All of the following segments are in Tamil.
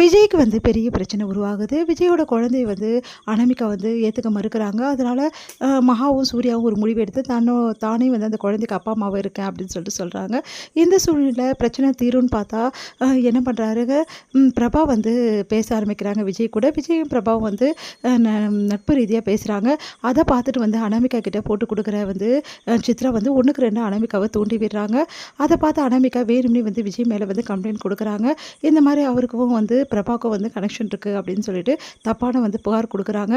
விஜய்க்கு வந்து பெரிய பிரச்சனை உருவாகுது. விஜயோட குழந்தைய வந்து அனாமிகா வந்து ஏத்துக்க மறுக்கிறாங்க. அதனால மகாவும், சூர்யாவும் ஒரு முடிவு எடுத்து தானே வந்து அந்த குழந்தைக்கு அப்பா, அம்மாவா இருக்கேன் அப்படின்னு சொல்றாங்க. இந்த சூழ்நிலையில பிரச்சனை தீரும்ன்னு பார்த்தா, என்ன பண்றாருங்க, பிரபா வந்து பேச ஆரம்பிக்கிறாங்க விஜய் கூட. விஜயும் பிரபாவும் வந்து அ ந நட்பு ரீதியா பேசுறாங்க. அத பார்த்துட்டு வந்து அனாமிகா கிட்ட போட்டு குடுக்குற வந்து சித்ரா வந்து 1க்கு 2 அனாமிகாவ தூண்டி விடுறாங்க. அத பார்த்து அனாமிகா வேணும்னே வந்து விஜய் மேல வந்து கம்ப்ளைண்ட் குடுக்குறாங்க. இந்த மாரி அவருக்கும் வந்து பிரபாவுக்கும் வந்து கனெக்ஷன் இருக்கு அப்படின்னு சொல்லிட்டு தப்பான வந்து புகார் குடுக்குறாங்க.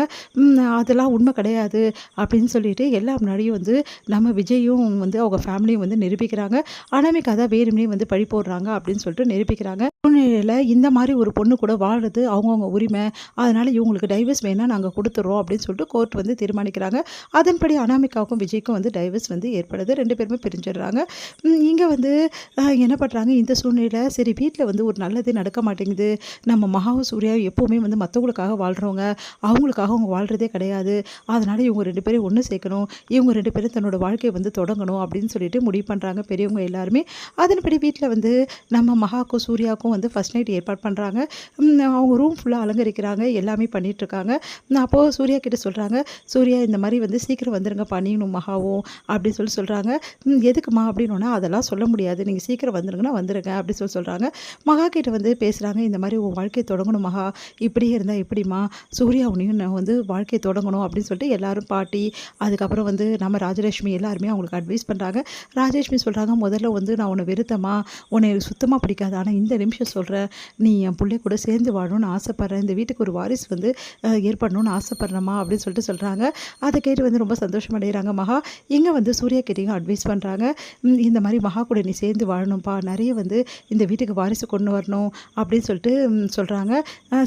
அதெல்லாம் உண்மை கிடையாது அப்படின்னு சொல்லிட்டு எல்லா முன்னாடியும் வந்து நம்ம விஜயும் வந்து அவங்க ஃபேமிலியும் வந்து நிரூபிக்கிறாங்க. அனாமிகா தான் வேணும்னே வந்து பழி போடுறாங்க அப்படின்னு சொல்லிட்டு நிரூபிக்கிறாங்க. சூழ்நிலையில இந்த மாதிரி ஒரு பொண்ணு கூட வாழ்றது அவங்கவங்க உரிமை. அதனால இவங்களுக்கு டைவர்ஸ் வேணா நாங்க குடுத்துறோம் அப்படின்னு சொல்லிட்டு கோர்ட் வந்து தீர்மானிக்கிறாங்க. அதன்படி அனாமிகாவுக்கும் விஜய்க்கும் வந்து டைவர்ஸ் வந்து ஏற்படுது. 2 பேருமே பிரிஞ்சிடுறாங்க. இங்க வந்து என்ன பண்றாங்க, இந்த சூழ்நிலையில சரி வீட்ல வந்து ஒரு நல்லதே நடக்க மாட்டேங்குது. நம்ம மகாவும், சூர்யாவும் எப்பவுமே வந்து மத்தவங்களுக்காக வாழ்றவங்க. அவங்களுக்காக அவங்க வாழ்றதே கிடையாது. அதனால இவங்க 2 பேரையும் ஒண்ணு சேர்க்கணும். இவங்க 2 பேரும் தன்னோட வாழ்க்கைய வந்து தொடங்கணும் அப்படின்னு சொல்லிட்டு முடிவு பண்றாங்க பெரியவங்க எல்லாருமே. அதன்படி வீட்ல வந்து நம்ம மகாவுக்கும், சூர்யாவுக்கும் வந்து ஃபர்ஸ்ட் நைட் ஏற்பாடு பண்றாங்க. அவங்க ரூம் ஃபுல்லா அலங்கரிக்கிறாங்க. எல்லாமே பண்ணிட்டு இருக்காங்க. அப்போ சூர்யா கிட்ட சொல்றாங்க, "சூர்யா இந்த மாரி வந்து சீக்கிரம் வந்துருங்கப்பா நீனும் மகாவும்" அப்படின்னு சொல்றாங்க. எதுக்குமா அப்படின்னோன, "அதெல்லாம் சொல்ல முடியாது. நீங்க சீக்கிரம் வந்துருங்கன்னா வந்துருங்க" அப்படி சொல்றாங்க. மகா கிட்ட வந்து பேசுறாங்க. இந்த மாதிரி உன் வாழ்க்கையை தொடங்கணும் மகா, இப்படியே இருந்தா எப்படிம்மா, சூர்யா உன்னையும் நான் வந்து வாழ்க்கையை தொடங்கணும் அப்படின்னு சொல்லிட்டு எல்லாரும் பாட்டி, அதுக்கப்புறம் வந்து நம்ம ராஜலட்சுமி எல்லாருமே அவங்களுக்கு அட்வைஸ் பண்ணுறாங்க. ராஜலட்சுமி சொல்கிறாங்க, முதல்ல வந்து நான் உன்னை வெறுத்தம்மா, உன்னை சுத்தமாக பிடிக்காது, ஆனால் இந்த நிமிஷம் சொல்கிறேன், நீ என் பிள்ளை கூட சேர்ந்து வாழணும்னு ஆசைப்பட்றேன், இந்த வீட்டுக்கு ஒரு வாரிசு வந்து ஏற்படணும்னு ஆசைப்பட்றேம்மா அப்படின்னு சொல்லிட்டு சொல்கிறாங்க. அதை கேட்டு வந்து ரொம்ப சந்தோஷம் அடைகிறாங்க மகா. இங்கே வந்து சூர்யா கிட்டேயும் அட்வைஸ் பண்ணுறாங்க. இந்த மாதிரி மகா கூட நீ சேர்ந்து வாழணும்ப்பா, நிறைய வந்து இந்த வீட்டுக்கு வாரிசு கொண்டு வரணும் அப்படின்னு சொல்லிட்டு சொல்கிறாங்க.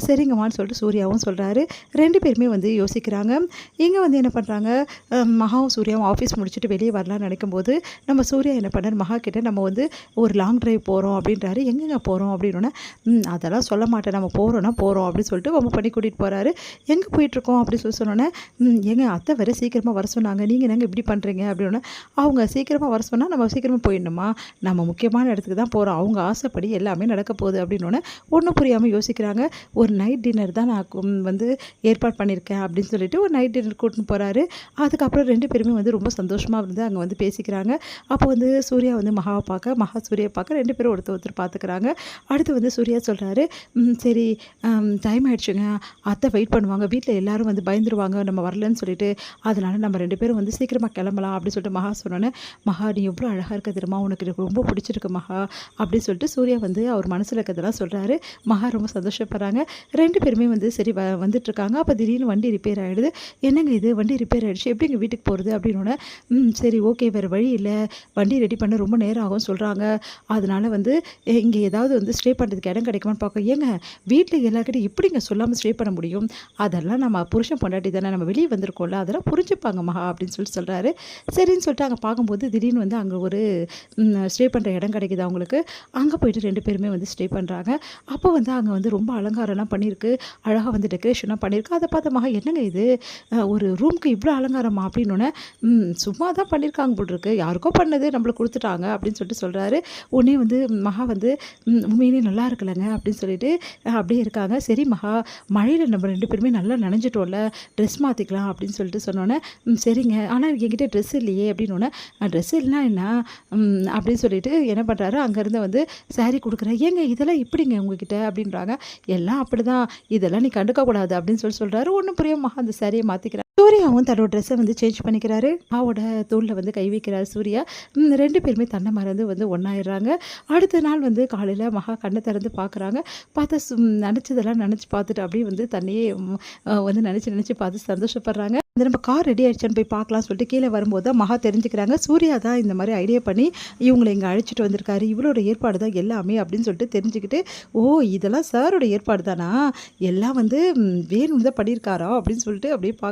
சரிங்கம்மான்னு சொல்லிட்டு சூர்யாவும் சொல்கிறாரு. 2 பேருமே வந்து யோசிக்கிறாங்க. இங்கே வந்து என்ன பண்ணுறாங்க, மகாவும் சூர்யாவும் ஆஃபீஸ் முடிச்சுட்டு வெளியே வரலான்னு நினைக்கும்போது நம்ம சூர்யா என்ன பண்ணார், மகா கிட்ட நம்ம வந்து ஒரு லாங் ட்ரைவ் போகிறோம் அப்படின்றாரு. எங்கெங்க போகிறோம் அப்படின்னோடனே, அதெல்லாம் சொல்ல மாட்டேன், நம்ம போகிறோன்னா போகிறோம் அப்படின்னு சொல்லிட்டு ரொம்ப பண்ணி கூட்டிகிட்டு போகிறாரு. எங்கே போயிட்டுருக்கோம் அப்படின்னு சொன்னோன்னே, எங்க அத்தை வர சீக்கிரமாக வர சொன்னாங்க, நீங்கள் என்னங்க இப்படி பண்ணுறீங்க அப்படின்னா, அவங்க சீக்கிரமாக வர சொன்னால் நம்ம சீக்கிரமாக போயிடணுமா, நம்ம முக்கியமான இடத்துக்கு தான் போகிறோம், அவங்க ஆசைப்படி எல்லாமே நடக்க போகுது அப்படின்னோடனே ஒன்றும் புரியாமல் யோசிக்கிறாங்க. ஒரு நைட் டின்னர் தான் நான் வந்து ஏற்பாடு பண்ணியிருக்கேன் அப்படின்னு சொல்லிட்டு ஒரு நைட் டின்னர் கூட்டின்னு போகிறாரு. அதுக்கப்புறம் 2 பேருமே வந்து ரொம்ப சந்தோஷமாக இருந்து அங்கே வந்து பேசிக்கிறாங்க. அப்போ வந்து சூர்யா வந்து மகாவை பார்க்க, மகா சூர்யா பார்க்க 2 பேரும் ஒருத்தர் பார்த்துக்கிறாங்க. அடுத்து வந்து சூர்யா சொல்கிறாரு, சரி டைம் ஆகிடுச்சுங்க, அத்தை வெயிட் பண்ணுவாங்க, வீட்டில் எல்லாரும் வந்து பயந்துருவாங்க நம்ம வரலன்னு சொல்லிட்டு, அதனால நம்ம 2 பேரும் வந்து சீக்கிரமாக கிளம்பலாம் அப்படின்னு சொல்லிட்டு மகா சொன்னோன்னே, மகா நீ எவ்வளோ அழகாக இருக்க தெரியுமா, உனக்கு எனக்கு ரொம்ப பிடிச்சிருக்கு மகா அப்படின்னு சொல்லிட்டு சூர்யா வந்து அவர் மனசில் இருக்கிறதெல்லாம் சொல்கிறாரு. மகா ரொம்ப சந்தோஷப்படுறாங்க. 2 பேருமே வந்து சரி வந்துட்டுருக்காங்க. அப்போ திடீர்னு வண்டி ரிப்பேர் ஆகிடுது. என்னங்க இது வண்டி ரிப்பேர் ஆகிடுச்சு, எப்படி எங்கள் வீட்டுக்கு போகிறது அப்படின்னோடனே, சரி ஓகே வேறு வழி இல்லை, வண்டி ரெடி பண்ண ரொம்ப நேரம் ஆகும் சொல்கிறாங்க, அதனால வந்து இங்கே ஏதாவது வந்து ஸ்டே பண்ணுறதுக்கு இடம் கிடைக்குமான்னு பார்க்க, ஏங்க வீட்டில் எல்லாருக்கிட்டையும் எப்படிங்க சொல்லாமல் ஸ்டே பண்ண முடியும், அதெல்லாம் நம்ம புருஷன் பொண்டாட்டி தானே, நம்ம வெளியே வந்திருக்கோம்ல, அதெல்லாம் புரிஞ்சுப்பாங்க மகா அப்படின்னு சொல்கிறாரு. சரின்னு சொல்லிட்டு அங்கே பார்க்கும்போது திடீர்னு வந்து அங்கே ஒரு ஸ்டே பண்ணுற இடம் கிடைக்குது அவங்களுக்கு. அங்கே போயிட்டு 2 பேருமே வந்து ஸ்டே பண்ணுறாங்க. அப்போ வந்து அங்கே வந்து ரொம்ப அலங்காரம்லாம் பண்ணியிருக்கு, அழகாக வந்து டெக்கரேஷன்லாம் பண்ணியிருக்கு. அதை பார்த்த மகா, என்னங்க இது ஒரு ரூமுக்கு இவ்வளோ அலங்காரமா அப்படின்னோடனே, சும்மா தான் பண்ணியிருக்காங்க போல் இருக்கு, யாருக்கோ பண்ணது நம்மளுக்கு கொடுத்துட்டாங்க அப்படின்னு சொல்லிட்டு சொல்கிறாரு. உடனே வந்து மகா வந்து உண்மையிலே நல்லா இருக்குல்லங்க அப்படின்னு சொல்லிட்டு அப்படியே இருக்காங்க. சரி மகா, மழையில் நம்ம 2 பேருமே நல்லா நனைஞ்சிட்டோம்ல, ட்ரெஸ் மாற்றிக்கலாம் அப்படின்னு சொல்லிட்டு சொன்னோன்னே, சரிங்க, ஆனால் என்கிட்ட ட்ரெஸ் இல்லையே அப்படின்னோடனே, ட்ரெஸ் இல்லைனா என்ன அப்படின்னு சொல்லிட்டு என்ன பண்ணுறாரு, அங்கேருந்து வந்து சாரீ கொடுக்குறேன், ஏங்க இதெல்லாம் எப்படிங்க உங்ககிட்ட அப்படின்றாங்க. எல்லாம் அப்படி தான், இதெல்லாம் நீ கண்டுக்கக்கூடாது அப்படின்னு சொல்கிறாரு. ஒன்றும் புரியாம மகா அந்த சாரியை மாற்றிக்கிறார். சூர்யாவும் தன்னோட ட்ரெஸ்ஸை வந்து சேஞ்ச் பண்ணிக்கிறாரு. மாவோட தோளில் வந்து கை வைக்கிறார் சூர்யா. 2 பேருமே தன்னை மறந்து வந்து ஒன்றாயிடுறாங்க. அடுத்த நாள் வந்து காலையில் மகா கண்ணை திறந்து பார்க்குறாங்க. பார்த்தா நினச்சதெல்லாம் நினச்சி பார்த்துட்டு அப்படியே வந்து தன்னையே வந்து நினச்சி பார்த்து சந்தோஷப்படுறாங்க. வந்து நம்ம கார் ரெடி ஆகிடுச்சான்னு போய் பார்க்கலாம்னு சொல்லிட்டு கீழே வரும்போது தான் மகா தெரிஞ்சுக்கிறாங்க, சூர்யா தான் இந்த மாதிரி ஐடியா பண்ணி இவங்களை இங்கே அழைச்சிட்டு வந்திருக்காரு, இவளோட ஏற்பாடு தான் எல்லாமே அப்படின்னு சொல்லிட்டு தெரிஞ்சுக்கிட்டு, ஓ இதெல்லாம் சாரோட ஏற்பாடு தானா, எல்லாம் வந்து வேணும்னு தான் பண்ணியிருக்காரா அப்படின்னு சொல்லிட்டு அப்படியே பார்க்க